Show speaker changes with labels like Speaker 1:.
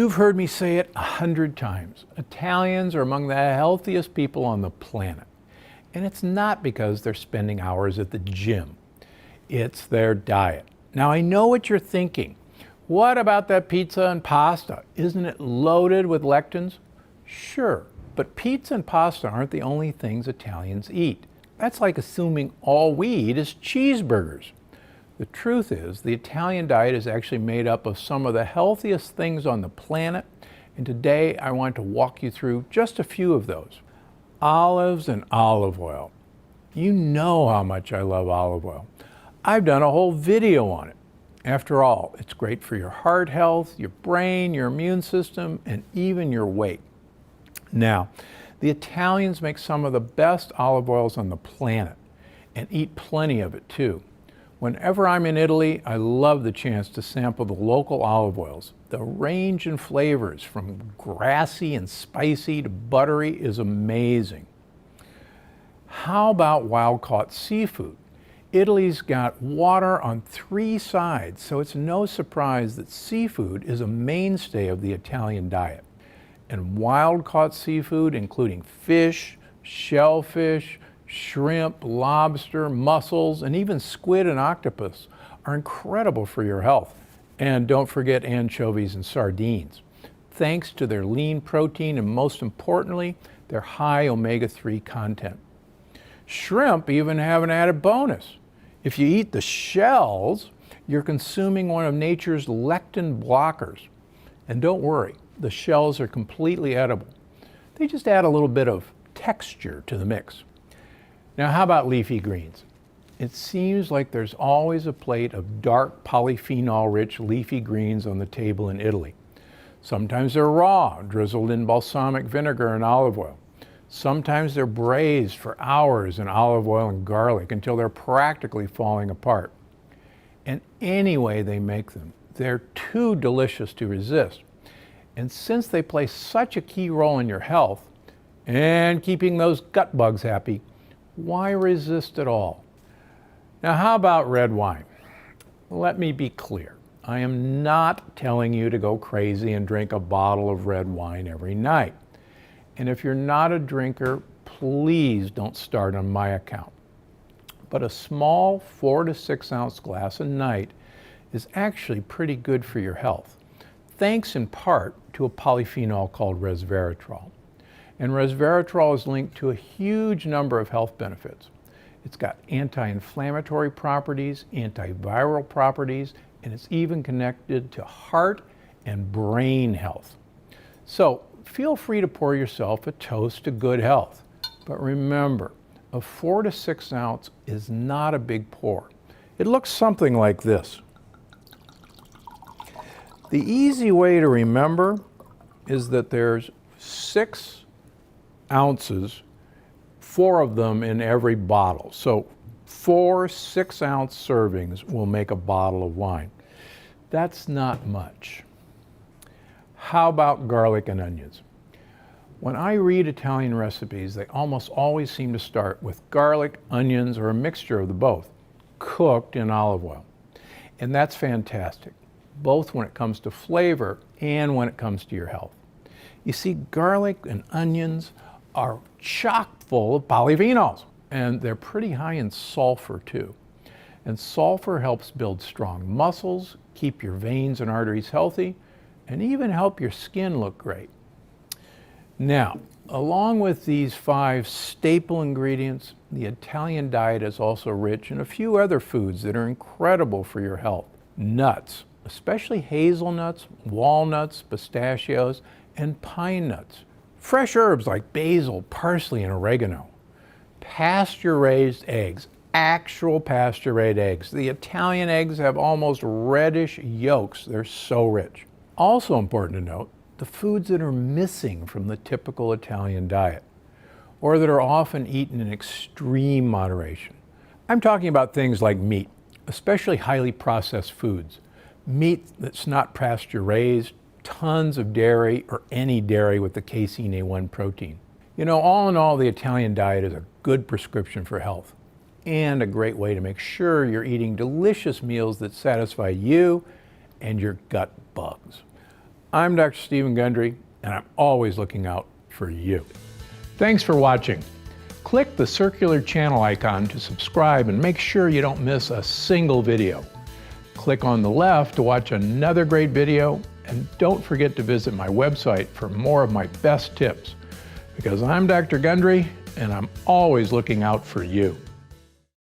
Speaker 1: You've heard me say it 100 times. Italians are among the healthiest people on the planet. And it's not because they're spending hours at the gym. It's their diet. Now, I know what you're thinking. What about that pizza and pasta? Isn't it loaded with lectins? Sure, but pizza and pasta aren't the only things Italians eat. That's like assuming all we eat is cheeseburgers. The truth is, the Italian diet is actually made up of some of the healthiest things on the planet, and today I want to walk you through just a few of those. Olives and olive oil. You know how much I love olive oil. I've done a whole video on it. After all, it's great for your heart health, your brain, your immune system, and even your weight. Now, the Italians make some of the best olive oils on the planet and eat plenty of it too. Whenever I'm in Italy, I love the chance to sample the local olive oils. The range in flavors from grassy and spicy to buttery is amazing. How about wild-caught seafood? Italy's got water on 3 sides, so it's no surprise that seafood is a mainstay of the Italian diet. And wild-caught seafood, including fish, shellfish, shrimp, lobster, mussels, and even squid and octopus, are incredible for your health. And don't forget anchovies and sardines, thanks to their lean protein and, most importantly, their high omega-3 content. Shrimp even have an added bonus. If you eat the shells, you're consuming one of nature's lectin blockers. And don't worry, the shells are completely edible. They just add a little bit of texture to the mix. Now, how about leafy greens? It seems like there's always a plate of dark polyphenol-rich leafy greens on the table in Italy. Sometimes they're raw, drizzled in balsamic vinegar and olive oil. Sometimes they're braised for hours in olive oil and garlic until they're practically falling apart. And any way they make them, they're too delicious to resist. And since they play such a key role in your health and keeping those gut bugs happy, why resist at all? Now, how about red wine? Let me be clear. I am not telling you to go crazy and drink a bottle of red wine every night. And if you're not a drinker, please don't start on my account. But a small 4 to 6 ounce glass a night is actually pretty good for your health, thanks in part to a polyphenol called resveratrol. And resveratrol is linked to a huge number of health benefits. It's got anti-inflammatory properties, antiviral properties, and it's even connected to heart and brain health. So feel free to pour yourself a toast to good health. But remember, a 4 to 6 ounce is not a big pour. It looks something like this. The easy way to remember is that there's 6 ounces, 4 of them in every bottle. So 4 6-ounce servings will make a bottle of wine. That's not much. How about garlic and onions? When I read Italian recipes, they almost always seem to start with garlic, onions, or a mixture of the both, cooked in olive oil. And that's fantastic, both when it comes to flavor and when it comes to your health. You see, garlic and onions are chock full of polyphenols, and they're pretty high in sulfur too. And sulfur helps build strong muscles, keep your veins and arteries healthy, and even help your skin look great. Now, along with these 5 staple ingredients, the Italian diet is also rich in a few other foods that are incredible for your health. Nuts, especially hazelnuts, walnuts, pistachios, and pine nuts. Fresh herbs like basil, parsley, and oregano. Pasture-raised eggs, actual pasture-raised eggs. The Italian eggs have almost reddish yolks. They're so rich. Also important to note, the foods that are missing from the typical Italian diet, or that are often eaten in extreme moderation. I'm talking about things like meat, especially highly processed foods. Meat that's not pasture-raised, tons of dairy, or any dairy with the casein A1 protein. You know, all in all, the Italian diet is a good prescription for health and a great way to make sure you're eating delicious meals that satisfy you and your gut bugs. I'm Dr. Stephen Gundry, and I'm always looking out for you. Thanks for watching. Click the circular channel icon to subscribe and make sure you don't miss a single video. Click on the left to watch another great video, and don't forget to visit my website for more of my best tips. Because I'm Dr. Gundry, and I'm always looking out for you.